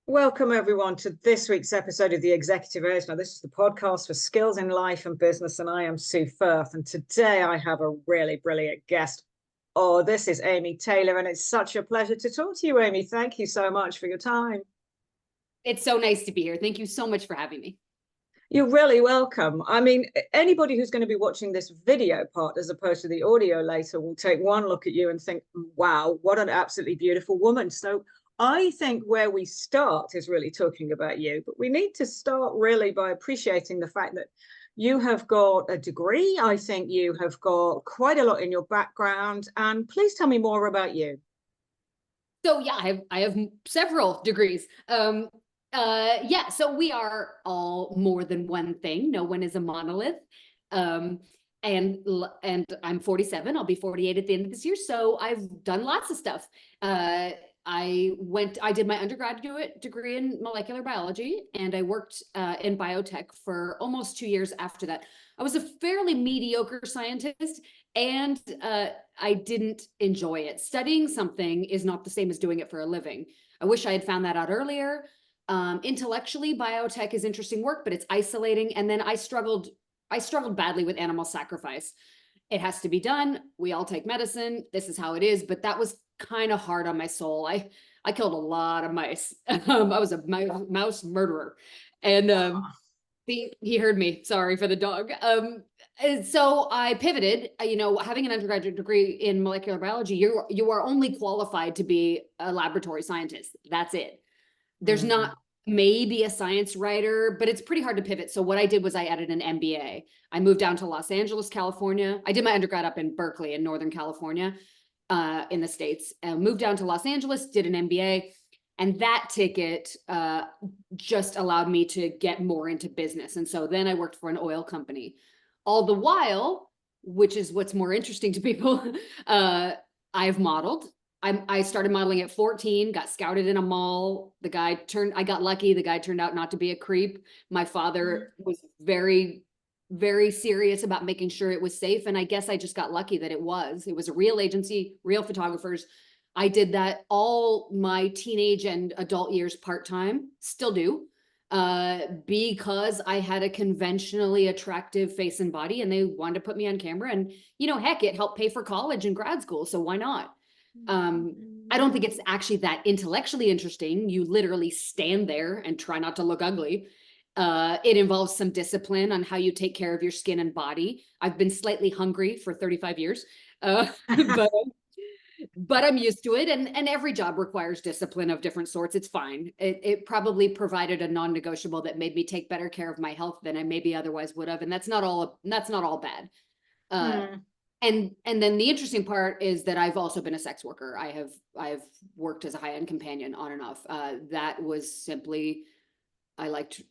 Welcome, everyone, to this week's episode of The Executive Edge. Now, this is the podcast for skills in life and business, and I am Sue Firth. And today I have a really brilliant guest. Oh, this is Amy Taylor, and it's such a pleasure to talk to you, Amy. Thank you so much for your time. It's so nice to be here. Thank you so much for having me. You're really welcome. I mean, anybody who's going to be watching this video part as opposed to the audio later will take one look at you and think, wow, what an absolutely beautiful woman. So I think where we start is really talking about you, but we need to start really by appreciating the fact that you have got a degree. I think you have got quite a lot in your background. And please tell me more about you. So yeah, I have several degrees. So we are all more than one thing. No one is a monolith. And I'm 47. I'll be 48 at the end of this year. So I've done lots of stuff. I did my undergraduate degree in molecular biology, and I worked in biotech for almost 2 years after that. I was a fairly mediocre scientist, and I didn't enjoy it. Studying something is not the same as doing it for a living. I wish I had found that out earlier. Intellectually, biotech is interesting work, but it's isolating. And then I struggled badly with animal sacrifice. It has to be done. We all take medicine. This is how it is. But that was kind of hard on my soul. I killed a lot of mice. I was a mouse murderer. And he heard me. Sorry for the dog. And so I pivoted. Having an undergraduate degree in molecular biology, you are only qualified to be a laboratory scientist. That's it. There's not maybe a science writer, but it's pretty hard to pivot. So what I did was I added an MBA. I moved down to Los Angeles, California. I did my undergrad up in Berkeley in Northern California, in the States. Moved down to Los Angeles, did an MBA. And that ticket just allowed me to get more into business. And so then I worked for an oil company. All the while, which is what's more interesting to people, I've modeled. I started modeling at 14, got scouted in a mall. I got lucky. The guy turned out not to be a creep. My father was very, very serious about making sure it was safe. And I guess I just got lucky that it was a real agency, real photographers. I did that all my teenage and adult years part-time, still do, because I had a conventionally attractive face and body, and they wanted to put me on camera. And, heck, it helped pay for college and grad school. So why not? I don't think it's actually that intellectually interesting. You literally stand there and try not to look ugly. It involves some discipline on how you take care of your skin and body. I've been slightly hungry for 35 years, but I'm used to it. And every job requires discipline of different sorts. It's fine. It probably provided a non-negotiable that made me take better care of my health than I maybe otherwise would have. And that's not all bad. And then the interesting part is that I've also been a sex worker. I've worked as a high-end companion on and off. That was simply, I liked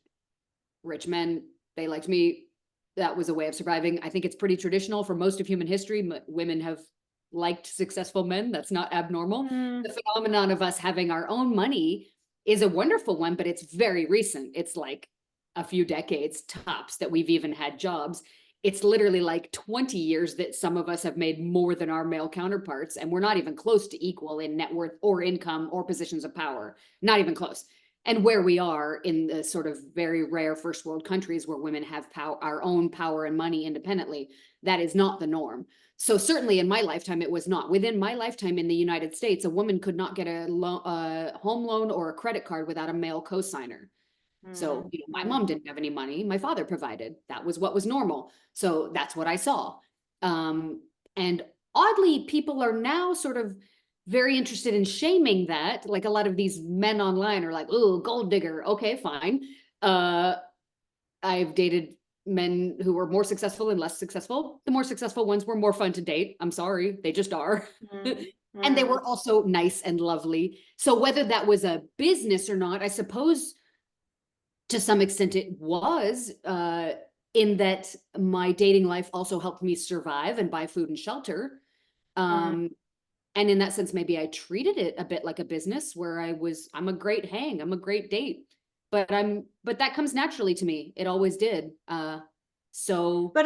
rich men. They liked me. That was a way of surviving. I think it's pretty traditional for most of human history. Women have liked successful men. That's not abnormal. The phenomenon of us having our own money is a wonderful one, but it's very recent. It's like a few decades tops that we've even had jobs. It's literally like 20 years that some of us have made more than our male counterparts, and we're not even close to equal in net worth or income or positions of power, not even close. And where we are in the sort of very rare first world countries where women have our own power and money independently, that is not the norm. So certainly in my lifetime, it was not. Within my lifetime in the United States, a woman could not get a home loan or a credit card without a male co-signer. So, my mom didn't have any money. My father provided. That was what was normal. So that's what I saw. And oddly, people are now sort of very interested in shaming that. Like a lot of these men online are like, oh, gold digger. Okay, fine. I've dated men who were more successful and less successful. The more successful ones were more fun to date. I'm sorry, they just are. And they were also nice and lovely. So whether that was a business or not, I suppose to some extent it was, in that my dating life also helped me survive and buy food and shelter. And in that sense, maybe I treated it a bit like a business where I'm a great hang, I'm a great date, but that comes naturally to me. It always did. But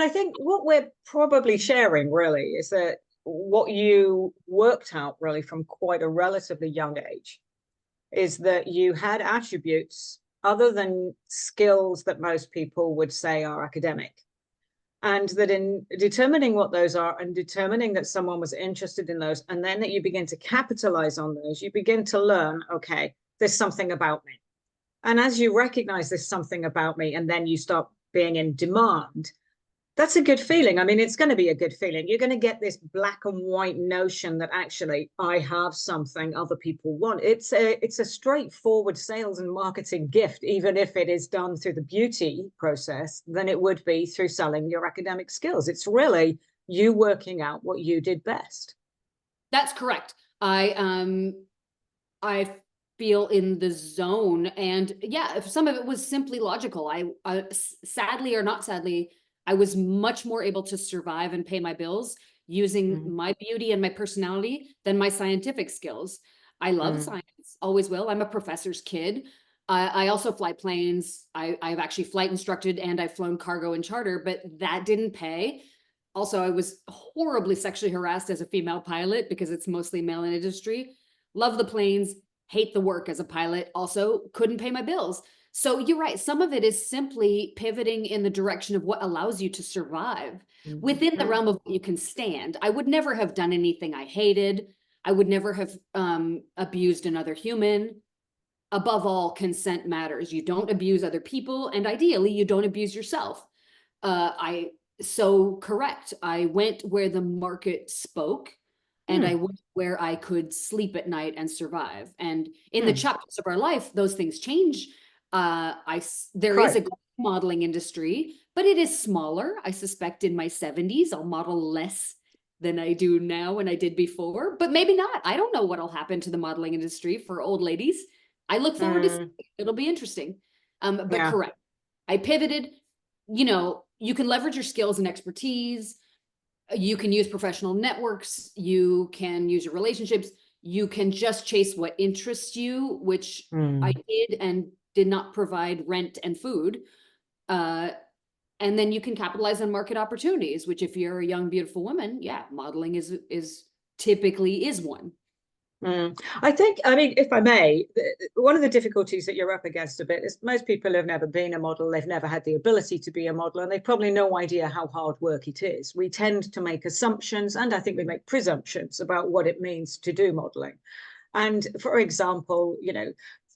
I think what we're probably sharing really is that what you worked out really from quite a relatively young age is that you had attributes other than skills that most people would say are academic. And that in determining what those are and determining that someone was interested in those, and then that you begin to capitalize on those, you begin to learn, okay, there's something about me. And as you recognize there's something about me, and then you start being in demand, that's a good feeling. I mean, it's going to be a good feeling. You're going to get this black and white notion that actually I have something other people want. It's a straightforward sales and marketing gift, even if it is done through the beauty process, than it would be through selling your academic skills. It's really you working out what you did best. That's correct. I feel in the zone, and yeah, if some of it was simply logical. I sadly or not sadly, I was much more able to survive and pay my bills using my beauty and my personality than my scientific skills. I love science, always will. I'm a professor's kid. I also fly planes. I've actually flight instructed, and I've flown cargo and charter, but that didn't pay. Also, I was horribly sexually harassed as a female pilot because it's mostly male in industry. Love the planes, hate the work as a pilot. Also, couldn't pay my bills. So you're right. Some of it is simply pivoting in the direction of what allows you to survive within the realm of what you can stand. I would never have done anything I hated. I would never have abused another human. Above all, consent matters. You don't abuse other people, and ideally, you don't abuse yourself. So correct. I went where the market spoke, and I went where I could sleep at night and survive. And in the chapters of our life, those things change. There is a modeling industry, but it is smaller. I suspect in my 70s, I'll model less than I do now and I did before, but maybe not. I don't know what'll happen to the modeling industry for old ladies. I look forward to seeing it. It'll be interesting. But correct. I pivoted. You know, you can leverage your skills and expertise. You can use professional networks. You can use your relationships. You can just chase what interests you, which I did, and did not provide rent and food. And then you can capitalize on market opportunities, which if you're a young, beautiful woman, yeah, modeling is typically one. I think, I mean, if I may, one of the difficulties that you're up against a bit is most people have never been a model. They've never had the ability to be a model, and they've probably no idea how hard work it is. We tend to make assumptions, and I think we make presumptions about what it means to do modeling. And for example, you know,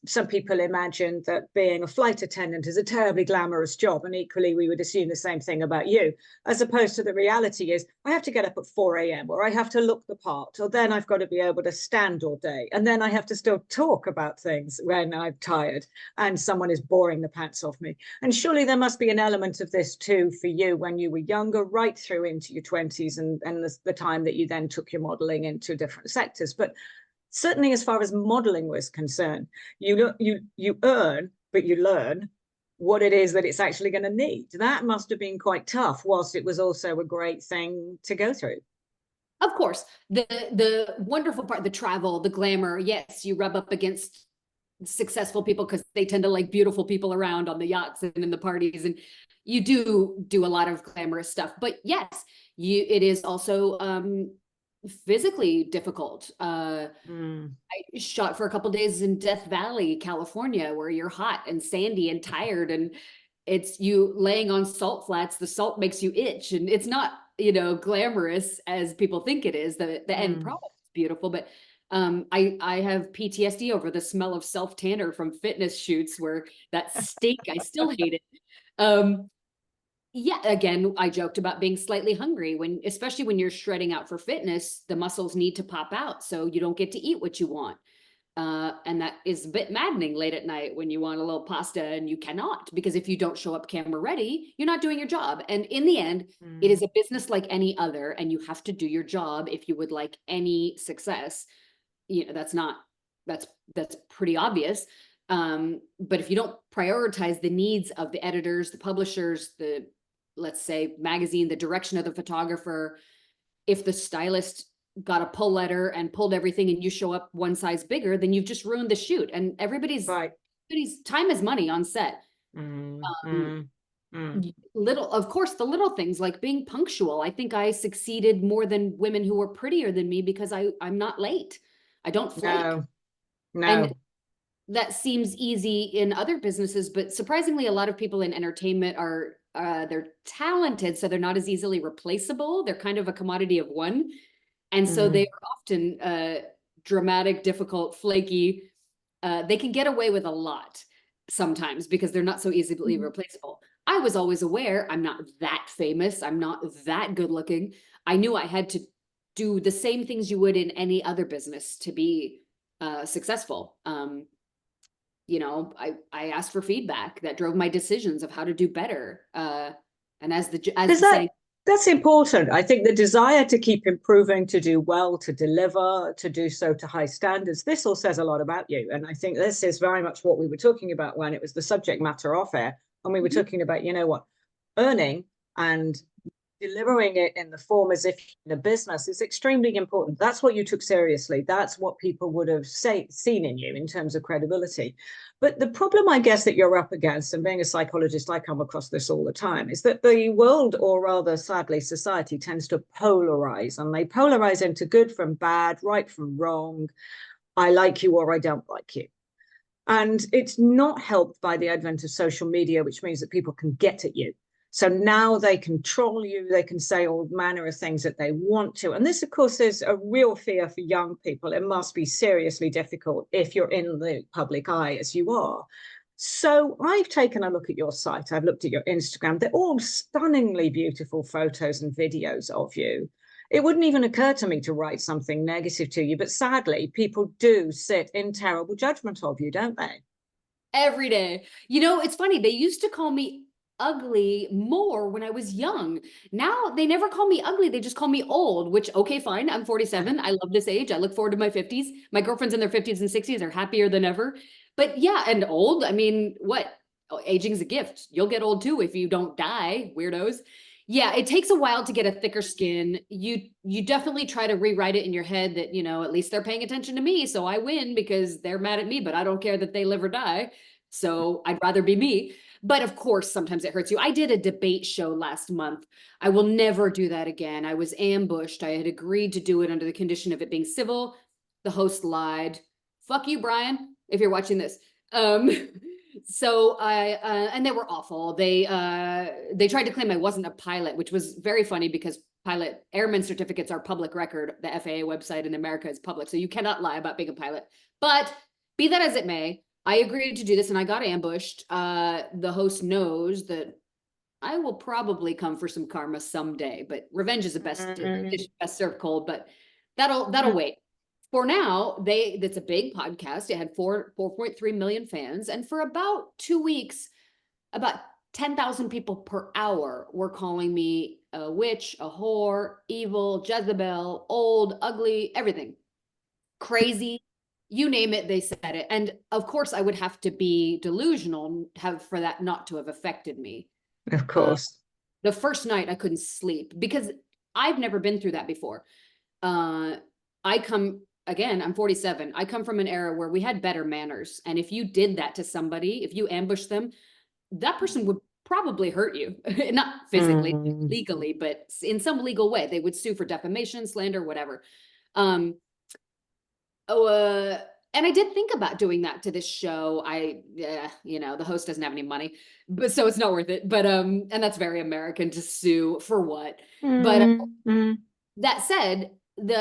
some people imagine that being a flight attendant is a terribly glamorous job, and equally we would assume the same thing about you, as opposed to the reality is I have to get up at 4 a.m. or I have to look the part, or then I've got to be able to stand all day, and then I have to still talk about things when I'm tired and someone is boring the pants off me. And surely there must be an element of this too for you when you were younger, right through into your 20s, and the time that you then took your modeling into different sectors. But certainly as far as modeling was concerned, you earn, but you learn what it is that it's actually going to need. That must have been quite tough, whilst it was also a great thing to go through. Of course, the wonderful part, the travel, the glamour, yes, you rub up against successful people because they tend to like beautiful people around on the yachts and in the parties, and you do a lot of glamorous stuff. But yes, it is also physically difficult. I shot for a couple days in Death Valley, California, where you're hot and sandy and tired, and it's you laying on salt flats. The salt makes you itch, and it's not, you know, glamorous as people think it is. The end product is beautiful, but I have PTSD over the smell of self tanner from fitness shoots where that stink. I still hate it. Yeah, again, I joked about being slightly hungry especially when you're shredding out for fitness, the muscles need to pop out, so you don't get to eat what you want. And that is a bit maddening late at night when you want a little pasta and you cannot, because if you don't show up camera ready, you're not doing your job. And in the end, it is a business like any other, and you have to do your job if you would like any success. You know, that's pretty obvious. But if you don't prioritize the needs of the editors, the publishers, let's say magazine, the direction of the photographer, if the stylist got a pull letter and pulled everything and you show up one size bigger, then you've just ruined the shoot. And everybody's time is money on set. Of course, the little things like being punctual. I think I succeeded more than women who were prettier than me because I'm not late. I don't flake. No. And that seems easy in other businesses, but surprisingly, a lot of people in entertainment are they're talented, so they're not as easily replaceable. They're kind of a commodity of one. And so they are often dramatic, difficult, flaky. They can get away with a lot sometimes because they're not so easily replaceable. I was always aware I'm not that famous. I'm not that good looking. I knew I had to do the same things you would in any other business to be successful. You know, I asked for feedback that drove my decisions of how to do better. And as the saying, that's important. I think the desire to keep improving, to do well, to deliver, to do so to high standards, this all says a lot about you. And I think this is very much what we were talking about when it was the subject matter off air. And we were talking about, you know what, earning and delivering it in the form as if in a business is extremely important. That's what you took seriously. That's what people would have seen in you in terms of credibility. But the problem, I guess, that you're up against, and being a psychologist, I come across this all the time, is that the world, or rather, sadly, society tends to polarize, and they polarize into good from bad, right from wrong, I like you or I don't like you. And it's not helped by the advent of social media, which means that people can get at you. So now they control you, they can say all manner of things that they want to. And this, of course, is a real fear for young people. It must be seriously difficult if you're in the public eye as you are. So I've taken a look at your site. I've looked at your Instagram. They're all stunningly beautiful photos and videos of you. It wouldn't even occur to me to write something negative to you, but sadly, people do sit in terrible judgment of you, don't they? Every day. You know, it's funny. They used to call me ugly more when I was young. Now they never call me ugly. They just call me old, which, okay, fine. I'm 47. I love this age. I look forward to my 50s. My girlfriends in their 50s and 60s are happier than ever. But yeah, and old, I mean, what? Oh, aging's a gift. You'll get old too if you don't die, weirdos. Yeah, it takes a while to get a thicker skin. You definitely try to rewrite it in your head that, you know, at least they're paying attention to me, so I win because they're mad at me, but I don't care that they live or die. So I'd rather be me. But of course, sometimes it hurts you. I did a debate show last month. I will never do that again. I was ambushed. I had agreed to do it under the condition of it being civil. The host lied. Fuck you, Brian, if you're watching this. So and they were awful. They tried to claim I wasn't a pilot, which was very funny because pilot airman certificates are public record. The FAA website in America is public, so you cannot lie about being a pilot. But be that as it may, I agreed to do this and I got ambushed. The host knows that I will probably come for some karma someday, but revenge is the best served cold, but that'll wait. For now, that's a big podcast. It had 4.3 million fans. And for about 2 weeks, about 10,000 people per hour were calling me a witch, a whore, evil, Jezebel, old, ugly, everything. Crazy. You name it, they said it. And of course, I would have to be delusional for that not to have affected me. Of course. The first night I couldn't sleep because I've never been through that before. Again, I'm 47. I come from an era where we had better manners. And if you did that to somebody, if you ambushed them, that person would probably hurt you. Not physically, legally, but in some legal way. They would sue for defamation, slander, whatever. And I did think about doing that to this show. You know, the host doesn't have any money, but so it's not worth it. But and that's very American to sue for what? But that said,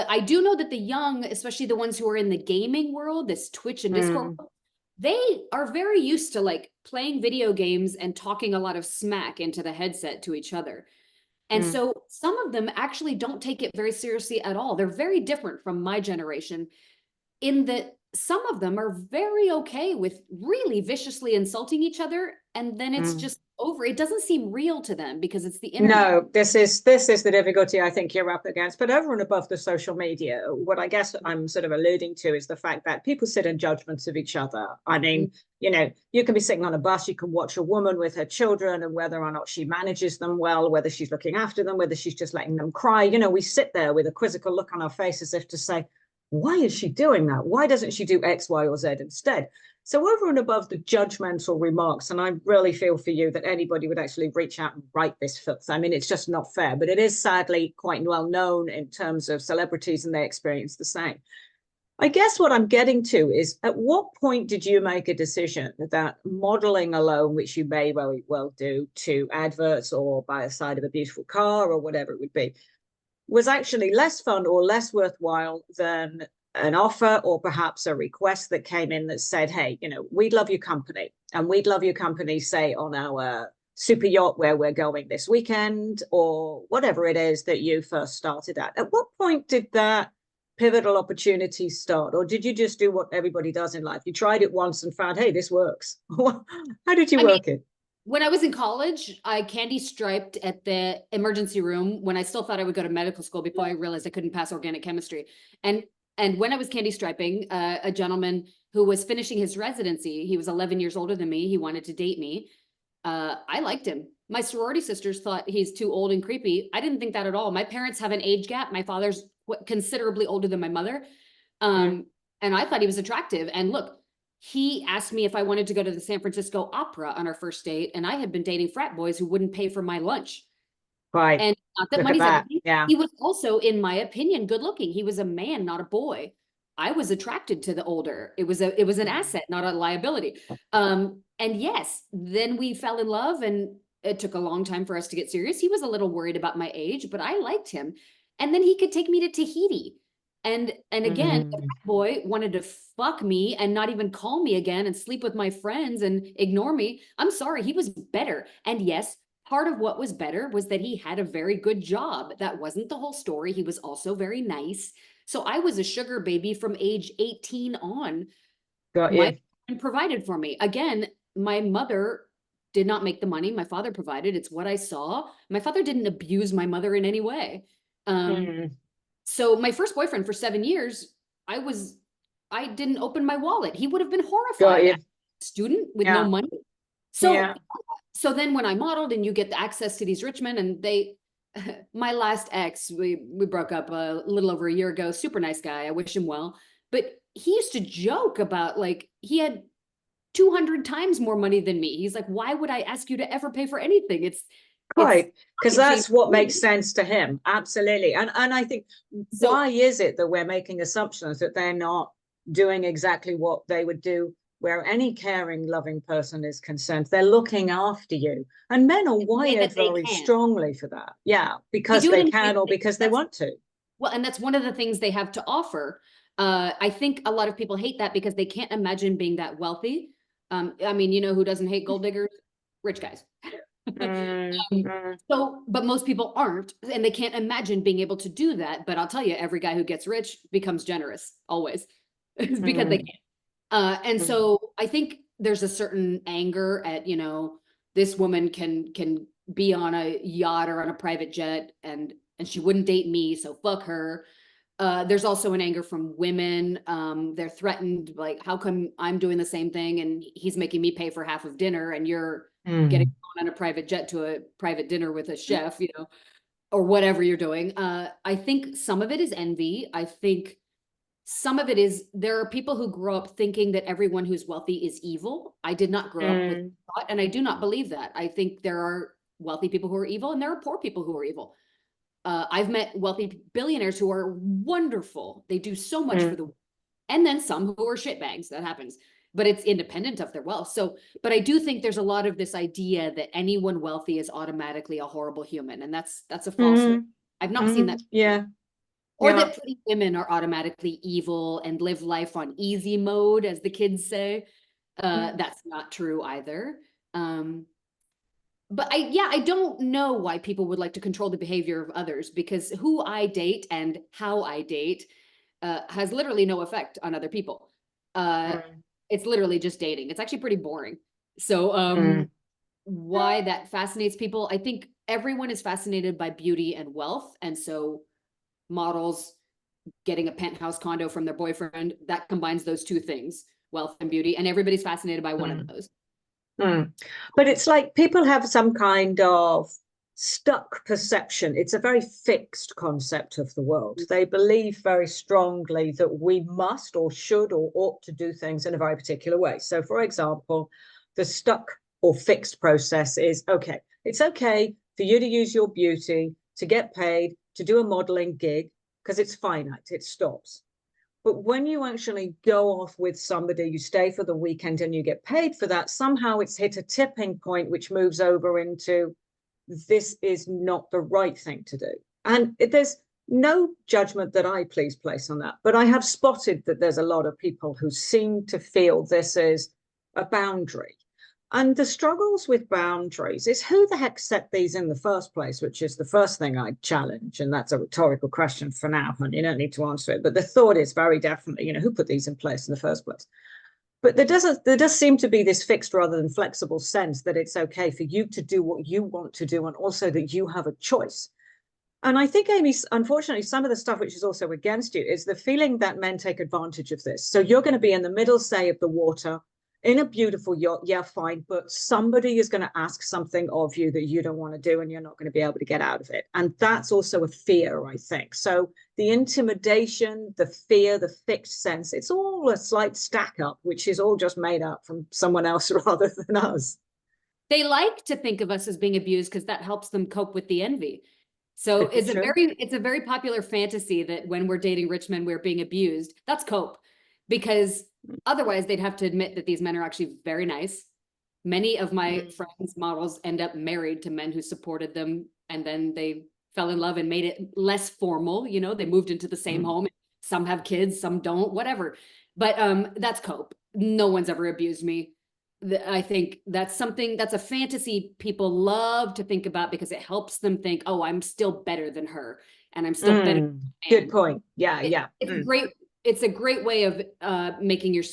I do know that the young, especially the ones who are in the gaming world, this Twitch and Discord, they are very used to like playing video games and talking a lot of smack into the headset to each other. And so some of them actually don't take it very seriously at all. They're very different from my generation in that some of them are very okay with really viciously insulting each other. And then it's just over. It doesn't seem real to them because it's the internet. No, this is the difficulty I think you're up against. But over and above the social media, what I guess I'm sort of alluding to is the fact that people sit in judgments of each other. I mean, you know, you can be sitting on a bus, you can watch a woman with her children and whether or not she manages them well, whether she's looking after them, whether she's just letting them cry. You know, we sit there with a quizzical look on our face as if to say, why is she doing that? Why doesn't she do X, Y, or Z instead? So over and above the judgmental remarks, and I really feel for you that anybody would actually reach out and write this filth. I mean, it's just not fair, but it is sadly quite well known in terms of celebrities and they experience the same. I guess what I'm getting to is, at what point did you make a decision that modeling alone, which you may very well do to adverts or by a side of a beautiful car or whatever it would be, was actually less fun or less worthwhile than an offer or perhaps a request that came in that said, hey, you know, we'd love your company, and we'd love your company, say, on our super yacht where we're going this weekend, or whatever it is that you first started at. At what point did that pivotal opportunity start? Or did you just do what everybody does in life? You tried it once and found, hey, this works. How did you work it? When I was in college, I candy striped at the emergency room when I still thought I would go to medical school before I realized I couldn't pass organic chemistry. And when I was candy striping, a gentleman who was finishing his residency, he was 11 years older than me. He wanted to date me. I liked him. My sorority sisters thought he's too old and creepy. I didn't think that at all. My parents have an age gap. My father's considerably older than my mother. And I thought he was attractive. And look, he asked me if I wanted to go to the San Francisco Opera on our first date. And I had been dating frat boys who wouldn't pay for my lunch. Right. And not that Look at money's that. everything. Yeah. He was also, in my opinion, good looking. He was a man, not a boy. I was attracted to the older. It was an asset, not a liability. And yes, then we fell in love, and it took a long time for us to get serious. He was a little worried about my age, but I liked him. And then he could take me to Tahiti. And again, the boy wanted to fuck me and not even call me again and sleep with my friends and ignore me. I'm sorry, he was better. And yes, part of what was better was that he had a very good job. That wasn't the whole story. He was also very nice. So I was a sugar baby from age 18 on. Got you. My friend provided for me. Again, my mother did not make the money. My father provided. It's what I saw. My father didn't abuse my mother in any way. So my first boyfriend for 7 years, I didn't open my wallet. He would have been horrified. As a student with no money. So then when I modeled, and you get the access to these rich men, and my last ex, we broke up a little over a year ago, super nice guy. I wish him well. But he used to joke about, like, he had 200 times more money than me. He's like, why would I ask you to ever pay for anything? Right, because that's what makes sense to him. Absolutely. And I think, why is it that we're making assumptions that they're not doing exactly what they would do where any caring, loving person is concerned? They're looking after you. And men are wired very strongly for that. Yeah, because they can, or because they want to. Well, and that's one of the things they have to offer. I think a lot of people hate that because they can't imagine being that wealthy. I mean, you know who doesn't hate gold diggers? Rich guys. But most people aren't, and they can't imagine being able to do that. But I'll tell you, every guy who gets rich becomes generous, always. It's because they can. And so I think there's a certain anger at, you know, this woman can be on a yacht or on a private jet, and she wouldn't date me, so fuck her. There's also an anger from women. They're threatened, like, how come I'm doing the same thing and he's making me pay for half of dinner, and you're getting on a private jet to a private dinner with a chef, you know, or whatever you're doing. I think some of it is envy. I think some of it is, there are people who grow up thinking that everyone who's wealthy is evil. I did not grow up with thought, and I do not believe that. I think there are wealthy people who are evil, and there are poor people who are evil. I've met wealthy billionaires who are wonderful. They do so much for the world. And then some who are shitbags. That happens. But it's independent of their wealth. So, but I do think there's a lot of this idea that anyone wealthy is automatically a horrible human. And that's a falsehood. I've not seen that. Or that pretty women are automatically evil and live life on easy mode, as the kids say. That's not true either. But I don't know why people would like to control the behavior of others, because who I date and how I date has literally no effect on other people. It's literally just dating. It's actually pretty boring. So why that fascinates people, I think everyone is fascinated by beauty and wealth. And so models getting a penthouse condo from their boyfriend, that combines those two things, wealth and beauty, and everybody's fascinated by one of those. But it's like people have some kind of stuck perception. It's a very fixed concept of the world. They believe very strongly that we must or should or ought to do things in a very particular way. So, for example, the stuck or fixed process is, okay, it's okay for you to use your beauty to get paid, to do a modeling gig, because it's finite, it stops. But when you actually go off with somebody, you stay for the weekend and you get paid for that, somehow it's hit a tipping point, which moves over into this is not the right thing to do. And there's no judgment that I please place on that. But I have spotted that there's a lot of people who seem to feel this is a boundary. And the struggles with boundaries is who the heck set these in the first place, which is the first thing I'd challenge. And that's a rhetorical question for now, and you don't need to answer it. But the thought is very definitely, who put these in place in the first place? But there does seem to be this fixed rather than flexible sense that it's okay for you to do what you want to do, and also that you have a choice. And I think, Amy, unfortunately, some of the stuff which is also against you is the feeling that men take advantage of this. So you're going to be in the middle, say, of the water in a beautiful yacht. Yeah, fine. But somebody is going to ask something of you that you don't want to do, and you're not going to be able to get out of it. And that's also a fear, I think. So the intimidation, the fear, the fixed sense, it's all a slight stack up, which is all just made up from someone else rather than us. They like to think of us as being abused because that helps them cope with the envy. So it's a very popular fantasy that when we're dating rich men, we're being abused. That's cope, because otherwise they'd have to admit that these men are actually very nice. Many of my friends' models end up married to men who supported them, and then they fell in love and made it less formal. They moved into the same home. Some have kids, some don't, whatever. But that's cope. No one's ever abused me. I think that's a fantasy people love to think about because it helps them think, oh, I'm still better than her, and I'm still better. Good point. Yeah. It's a great way of making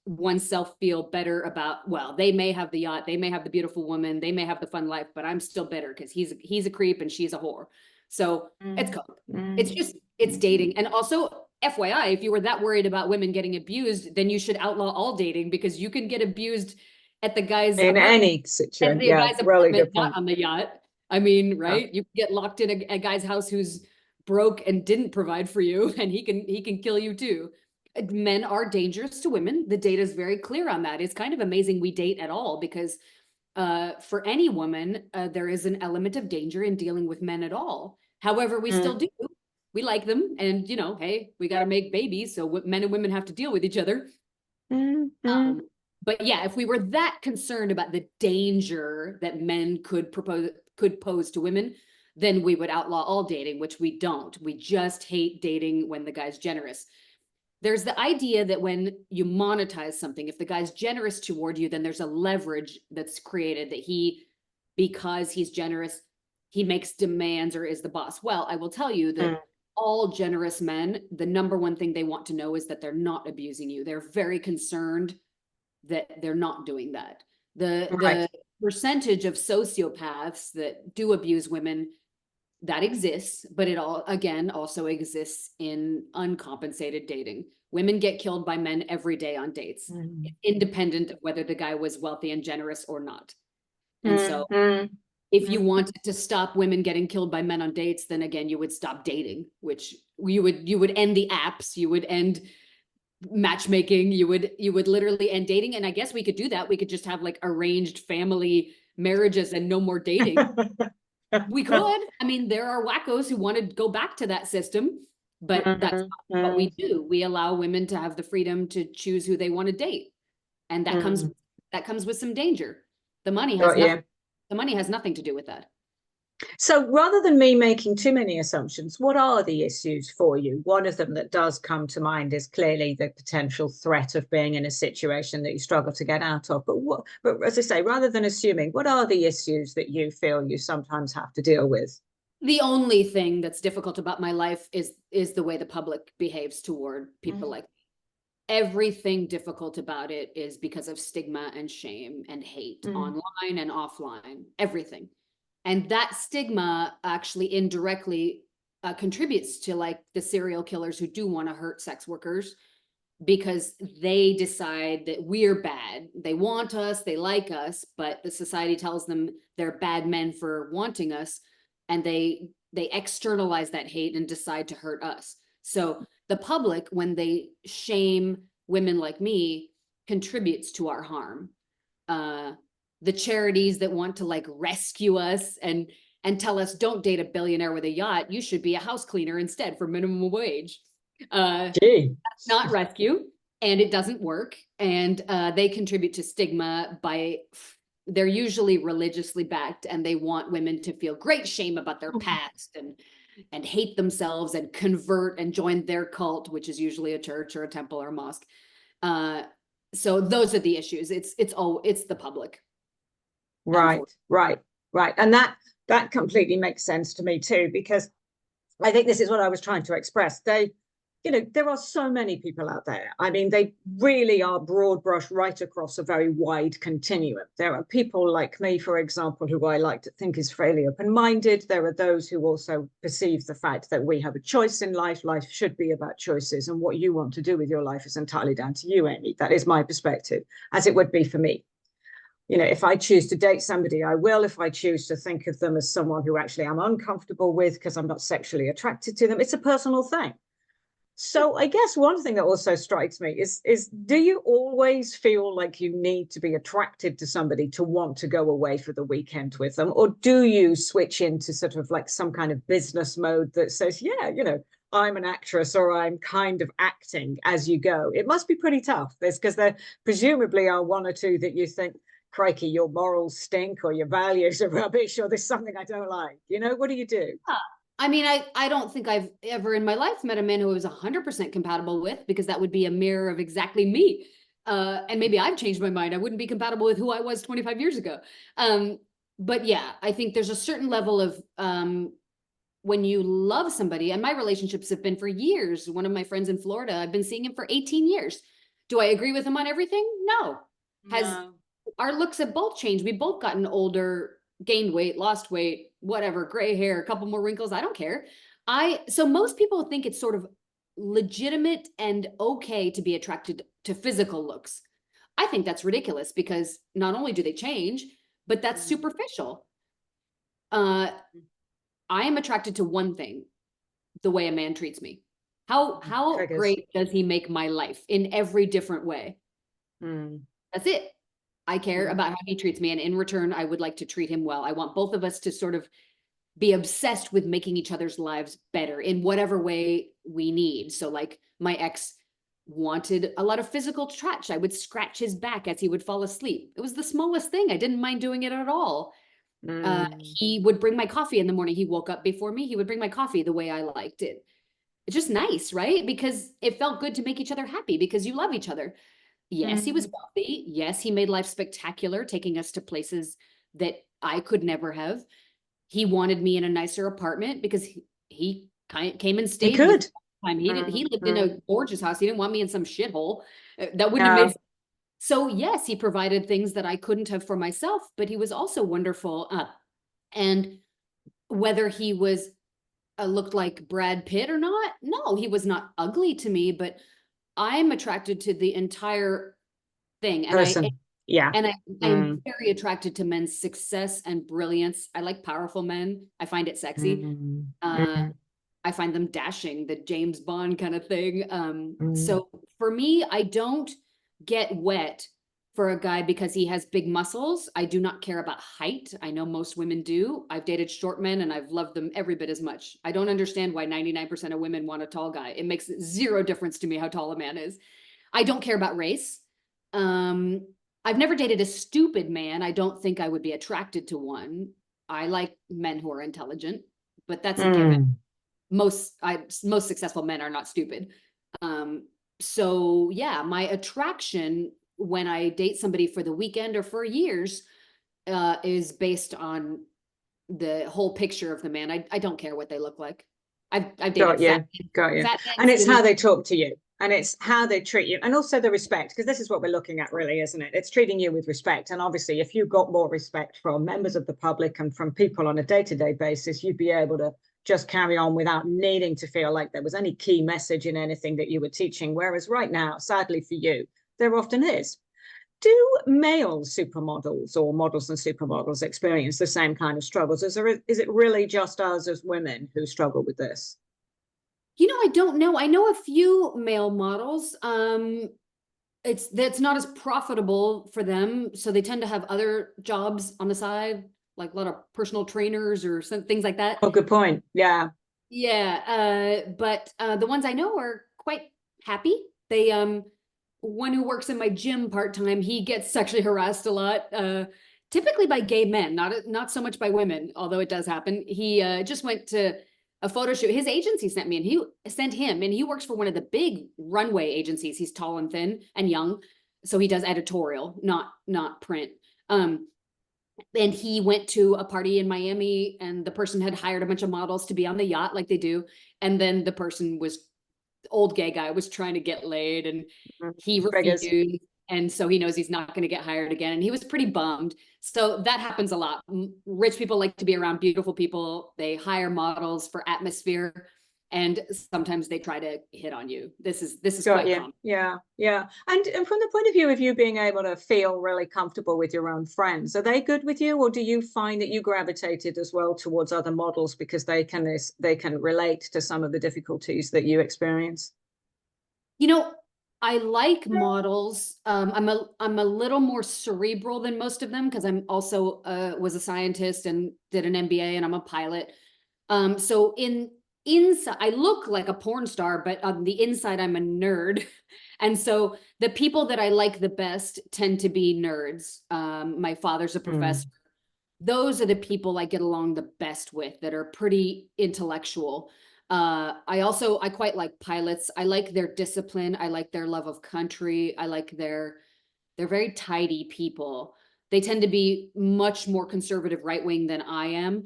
oneself feel better about, well, they may have the yacht, they may have the beautiful woman, they may have the fun life, but I'm still better because he's a creep and she's a whore. So it's cope. It's dating. And also, FYI, if you were that worried about women getting abused, then you should outlaw all dating, because you can get abused at the guy's in any situation. Yeah, really good point. Not on the yacht. I mean, right? You can get locked in a guy's house who's broke and didn't provide for you, and he can kill you too. Men are dangerous to women. The data is very clear on that. It's kind of amazing we date at all, because for any woman, there is an element of danger in dealing with men at all. However, we still do. We like them, and hey, we got to make babies, so men and women have to deal with each other. But yeah, if we were that concerned about the danger that men could pose to women, then we would outlaw all dating, which we don't. We just hate dating when the guy's generous. There's the idea that when you monetize something, if the guy's generous toward you, then there's a leverage that's created that because he's generous, he makes demands or is the boss. Well, I will tell you that all generous men, the number one thing they want to know is that they're not abusing you. They're very concerned that they're not doing that. The percentage of sociopaths that do abuse women, that exists, but it also exists in uncompensated dating. Women get killed by men every day on dates, independent of whether the guy was wealthy and generous or not. And so if you wanted to stop women getting killed by men on dates, then again, you would stop dating, which you would end the apps, you would end matchmaking, you would literally end dating. And I guess we could do that. We could just have like arranged family marriages and no more dating. We could. I mean, there are wackos who want to go back to that system, but that's not what we do. We allow women to have the freedom to choose who they want to date. And that comes with some danger. The money has nothing to do with that. So rather than me making too many assumptions, what are the issues for you? One of them that does come to mind is clearly the potential threat of being in a situation that you struggle to get out of. But as I say, rather than assuming, what are the issues that you feel you sometimes have to deal with? The only thing that's difficult about my life is the way the public behaves toward people like me. Everything difficult about it is because of stigma and shame and hate online and offline, everything. And that stigma actually indirectly contributes to like the serial killers who do want to hurt sex workers, because they decide that we're bad. They want us, they like us, but the society tells them they're bad men for wanting us. And they externalize that hate and decide to hurt us. So the public, when they shame women like me, contributes to our harm. The charities that want to like rescue us and tell us, don't date a billionaire with a yacht, you should be a house cleaner instead for minimum wage. Gee. Not rescue, and it doesn't work. And they contribute to stigma by, they're usually religiously backed, and they want women to feel great shame about their past and hate themselves and convert and join their cult, which is usually a church or a temple or a mosque. So those are the issues. It's the public. Right, right, right. And that completely makes sense to me too, because I think this is what I was trying to express. There are so many people out there. I mean, they really are broad brush right across a very wide continuum. There are people like me, for example, who I like to think is fairly open-minded. There are those who also perceive the fact that we have a choice in life. Life should be about choices, and what you want to do with your life is entirely down to you, Amy. That is my perspective, as it would be for me. If I choose to date somebody, I will. If I choose to think of them as someone who actually I'm uncomfortable with because I'm not sexually attracted to them, it's a personal thing. So I guess one thing that also strikes me is do you always feel like you need to be attracted to somebody to want to go away for the weekend with them? Or do you switch into sort of like some kind of business mode that says, yeah, I'm an actress, or I'm kind of acting as you go? It must be pretty tough, because there presumably are one or two that you think, crikey, your morals stink, or your values are rubbish, or there's something I don't like. What do you do? I mean, I don't think I've ever in my life met a man who I was 100% compatible with, because that would be a mirror of exactly me. And maybe I've changed my mind. I wouldn't be compatible with who I was 25 years ago. But yeah, I think there's a certain level of when you love somebody, and my relationships have been for years. One of my friends in Florida, I've been seeing him for 18 years. Do I agree with him on everything? No. Our looks have both changed. We've both gotten older, gained weight, lost weight, whatever, gray hair, a couple more wrinkles. I don't care. So most people think it's sort of legitimate and okay to be attracted to physical looks. I think that's ridiculous, because not only do they change, but that's superficial. I am attracted to one thing: the way a man treats me. How great does he make my life in every different way? That's it. I care about how he treats me, and in return, I would like to treat him well. I want both of us to sort of be obsessed with making each other's lives better in whatever way we need. So like my ex wanted a lot of physical touch. I would scratch his back as he would fall asleep. It was the smallest thing. I didn't mind doing it at all. He would bring my coffee in the morning. He woke up before me. He would bring my coffee the way I liked it. It's just nice, right? Because it felt good to make each other happy, because you love each other. Yes, he was wealthy. Yes, he made life spectacular, taking us to places that I could never have. He wanted me in a nicer apartment because he came and stayed. He could. He lived in a gorgeous house. He didn't want me in some shithole. That wouldn't have made sense. So yes, he provided things that I couldn't have for myself, but he was also wonderful. And whether he was looked like Brad Pitt or not, no, he was not ugly to me, but I'm attracted to the entire thing. And I'm very attracted to men's success and brilliance. I like powerful men. I find it sexy. I find them dashing, the James Bond kind of thing. So for me, I don't get wet for a guy because he has big muscles. I do not care about height. I know most women do. I've dated short men and I've loved them every bit as much. I don't understand why 99% of women want a tall guy. It makes zero difference to me how tall a man is. I don't care about race. I've never dated a stupid man. I don't think I would be attracted to one. I like men who are intelligent, but that's a given. Most successful men are not stupid. So yeah, my attraction when I date somebody for the weekend or for years is based on the whole picture of the man. I don't care what they look like. I've dated got you. And it's how they talk to you, and it's how they treat you, and also the respect, because this is what we're looking at really, isn't it? It's treating you with respect. And obviously if you got more respect from members of the public and from people on a day-to-day basis, you'd be able to just carry on without needing to feel like there was any key message in anything that you were teaching. Whereas right now, sadly for you, there often is. Do male supermodels or models and supermodels experience the same kind of struggles? Is it really just us as women who struggle with this? I don't know. I know a few male models. That's not as profitable for them, so they tend to have other jobs on the side, like a lot of personal trainers or some things like that. Oh, good point. Yeah. Yeah. But the ones I know are quite happy. They one who works in my gym part-time, he gets sexually harassed a lot, typically by gay men, not so much by women, although it does happen. He just went to a photo shoot. His agency sent me, and he sent him, and he works for one of the big runway agencies. He's tall and thin and young, so he does editorial, not print. And he went to a party in Miami, and the person had hired a bunch of models to be on the yacht like they do. And then the person was, old gay guy, was trying to get laid, and he refused. And so he knows he's not going to get hired again. And he was pretty bummed. So that happens a lot. Rich people like to be around beautiful people. They hire models for atmosphere. And sometimes they try to hit on you. This is quite common. Yeah. And from the point of view of you being able to feel really comfortable with your own friends, are they good with you, or do you find that you gravitated as well towards other models because they can relate to some of the difficulties that you experience? You know, I like models. I'm a little more cerebral than most of them because I'm also was a scientist and did an MBA, and I'm a pilot. So inside, I look like a porn star, but on the inside, I'm a nerd. And so the people that I like the best tend to be nerds. My father's a professor. Those are the people I get along the best with, that are pretty intellectual. I quite like pilots. I like their discipline. I like their love of country. I like they're very tidy people. They tend to be much more conservative right-wing than I am.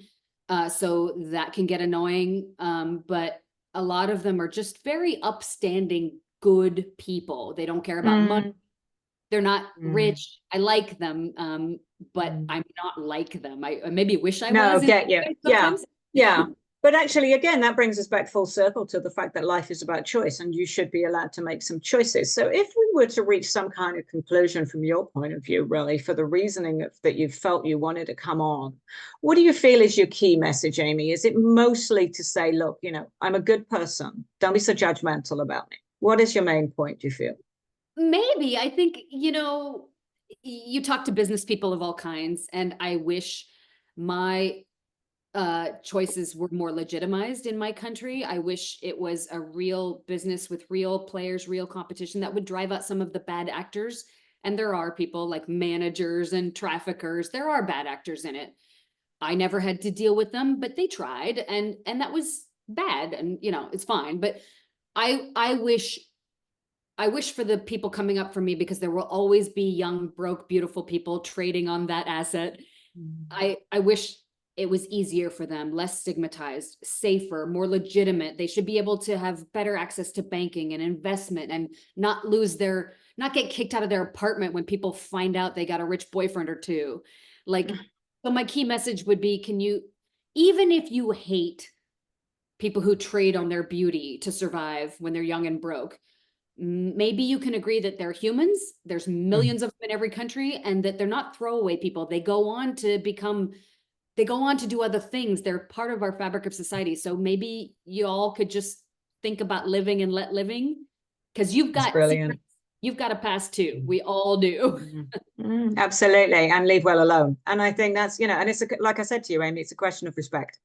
So that can get annoying. But a lot of them are just very upstanding, good people. They don't care about money. They're not rich. I like them, but I'm not like them. I maybe wish I was. Get you. Yeah. But actually, again, that brings us back full circle to the fact that life is about choice, and you should be allowed to make some choices. So if we were to reach some kind of conclusion from your point of view, really, for the reasoning that you felt you wanted to come on, what do you feel is your key message, Amy? Is it mostly to say, look, I'm a good person. Don't be so judgmental about me. What is your main point, do you feel? Maybe. I think, you talk to business people of all kinds, and I wish my choices were more legitimized in my country. I wish it was a real business with real players, real competition that would drive out some of the bad actors. And there are people like managers and traffickers. There are bad actors in it. I never had to deal with them, but they tried, and that was bad. And it's fine. But I wish for the people coming up from me, because there will always be young, broke, beautiful people trading on that asset. I wish it was easier for them, less stigmatized, safer, more legitimate. They should be able to have better access to banking and investment, and not get kicked out of their apartment when people find out they got a rich boyfriend or two. So my key message would be, even if you hate people who trade on their beauty to survive when they're young and broke, maybe you can agree that they're humans. There's millions of them in every country, and that they're not throwaway people. They go on to do other things. They're part of our fabric of society. So maybe you all could just think about living and let living, because you've got a past too. We all do. Absolutely. And leave well alone. And I think that's, and it's like I said to you, Amy, it's a question of respect.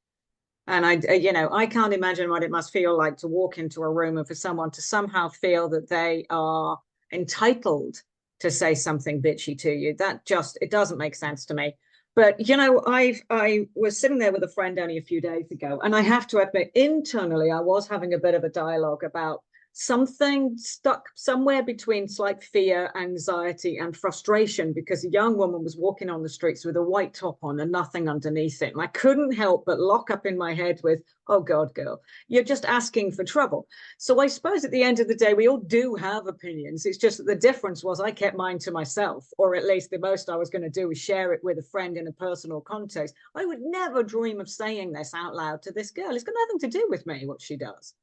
And I can't imagine what it must feel like to walk into a room and for someone to somehow feel that they are entitled to say something bitchy to you. It doesn't make sense to me. But, I was sitting there with a friend only a few days ago, and I have to admit, internally, I was having a bit of a dialogue about something stuck somewhere between slight fear, anxiety, and frustration, because a young woman was walking on the streets with a white top on and nothing underneath it. And I couldn't help but lock up in my head with, oh God, girl, you're just asking for trouble. So I suppose at the end of the day, we all do have opinions. It's just that the difference was I kept mine to myself, or at least the most I was going to do was share it with a friend in a personal context. I would never dream of saying this out loud to this girl. It's got nothing to do with me, what she does.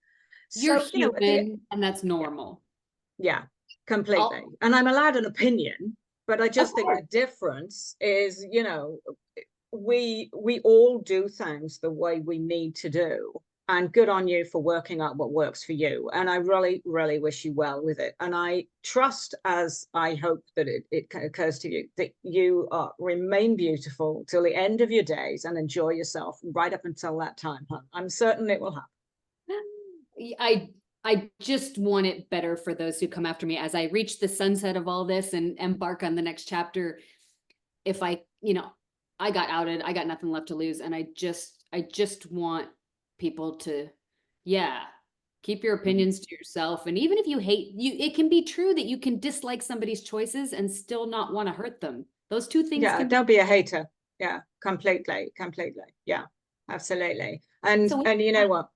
You're human, and that's normal. Yeah, completely. And I'm allowed an opinion, but I just think the difference is, we all do things the way we need to do. And good on you for working out what works for you. And I really, really wish you well with it. And I trust, as I hope that it occurs to you, that you remain beautiful till the end of your days and enjoy yourself right up until that time. I'm certain it will happen. I just want it better for those who come after me as I reach the sunset of all this and embark on the next chapter. If I, you know, I got outed, I got nothing left to lose. And I just want people to, yeah, keep your opinions to yourself. And even if you hate you, it can be true that you can dislike somebody's choices and still not want to hurt them. Those two things Yeah, can don't be a hater. Yeah, completely. Yeah, absolutely. And So you know what?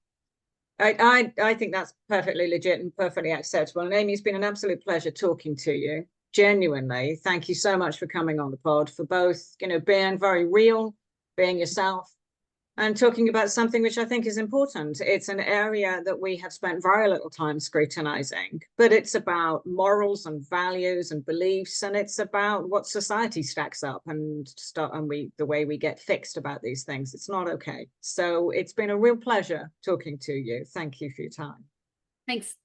I think that's perfectly legit and perfectly acceptable. And Amy, it's been an absolute pleasure talking to you. Genuinely, thank you so much for coming on the pod, for both, you know, being very real, being yourself, and talking about something which I think is important. It's an area that we have spent very little time scrutinizing, but it's about morals and values and beliefs, and it's about what society stacks up and the way we get fixed about these things. It's not okay. So it's been a real pleasure talking to you. Thank you for your time. thanks.